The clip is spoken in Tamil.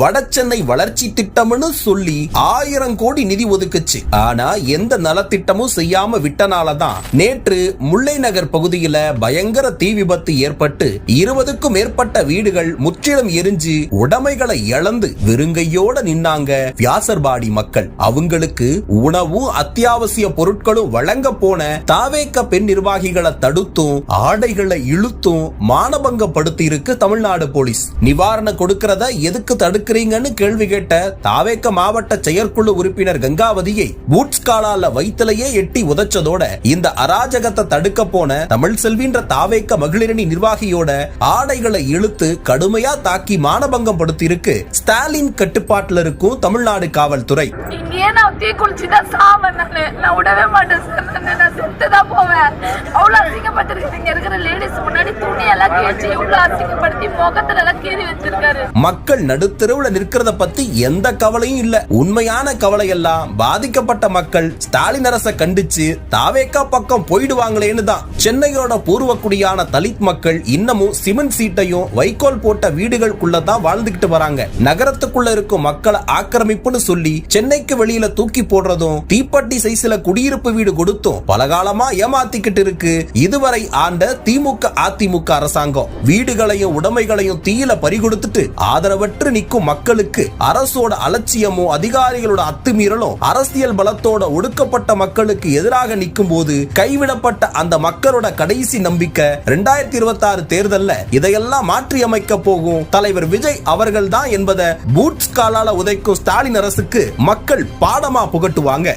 வடசென்னை வளர்ச்சி திட்டம்னு சொல்லி 1000 கோடி நிதி ஒதுக்குச்சு. ஆனா எந்த நலத்திட்டமும் செய்யாம விட்டனாலதான் நேற்று முல்லை நகர் பகுதியில பயங்கர தீ விபத்து ஏற்பட்டு 20க்கும் மேற்பட்ட வீடுகள் முற்றிலும் எரிஞ்சு உடைமைகளை இழந்து வெறுங்கையோட நின்னாங்க வியாசர்பாடி மக்கள். அவங்களுக்கு உணவும் அத்தியாவசிய பொருட்களும் வழங்க போன தாவேக பெண் நிர்வாகிகளை தடுத்தும் ஆடைகளை இழுத்தும் மானபங்கப்படுத்தி இருக்கு தமிழ்நாடு போலீஸ். நிவாரணம் கொடுக்கிறத எதுக்கு தடுக்கிறீங்கன்னு கேள்வி கேட்ட தாவேக மாவட்ட செயற்குழு உறுப்பினர் கங்காவதியை பூட்ஸ் காலால வயிற்றிலேயே எட்டி உதைச்சதோட இந்த அராஜகத்தை தடுக்க போன தமிழ் செல்வின்ற தாவேக மகளிரணி நிர்வாகியோட ஆடைகளை இழுத்து கடுமையா தாக்கி மானபங்கம் படுத்தி இருக்கு ஸ்டாலின் கட்டுப்பாட்டுல இருக்கும் தமிழ்நாடு காவல்துறை. மக்கள் நடுத்தெருவுல நிற்கிறத பத்தி எந்த கவலையும் இல்ல. உண்மையான கவலை எல்லாம் பாதிக்கப்பட்ட மக்கள் ஸ்டாலின் அரசை கண்டிச்சு தாவேகா பக்கம் போயிடுவாங்களேன்னு தான். சென்னையோட பூர்வக்குடியான தலித் மக்கள் இன்னமும் சிமெண்ட் சீட்டையும் வைக்கோல் போட்ட வீடுகளுக்குள்ளதான் வாழ்ந்துகிட்டு வராங்க. நகரத்துக்குள்ள இருக்கும் மக்களை ஆக்கிரமிப்புன்னு சொல்லி சென்னைக்கு வெளியில தூக்கி போடுறதும் தீப்பட்டி சைஸ்ல குடியிருப்பு வீடு கொடுத்தும் பலகாலமா ஏமாத்திக்கிட்டு இருக்கு இதுவரை ஆண்ட திமுக அதிமுக அரசாங்கம். வீடுகளையும் உடைமைகளையும் தீயில பறிகொடுத்துட்டு ஆதரவற்று நிற்கும் மக்களுக்கு அரசோட அலட்சியமும் அதிகாரிகளோட அத்துமீறலும் அரசியல் பலத்தோட ஒடுக்கப்பட்ட மக்களுக்கு எதிராக நிற்கும் போது கைவிடப்பட்ட அந்த மக்களோட கடைசி நம்பிக்கை 2026 தேர்தல்ல இதையெல்லாம் மாற்றி அமைக்க போகும் தலைவர் விஜய் அவர்கள் தான் என்பதை பூட்ஸ் காலால உதைக்கும் ஸ்டாலின் அரசுக்கு மக்கள் பாடமா புகட்டுவாங்க.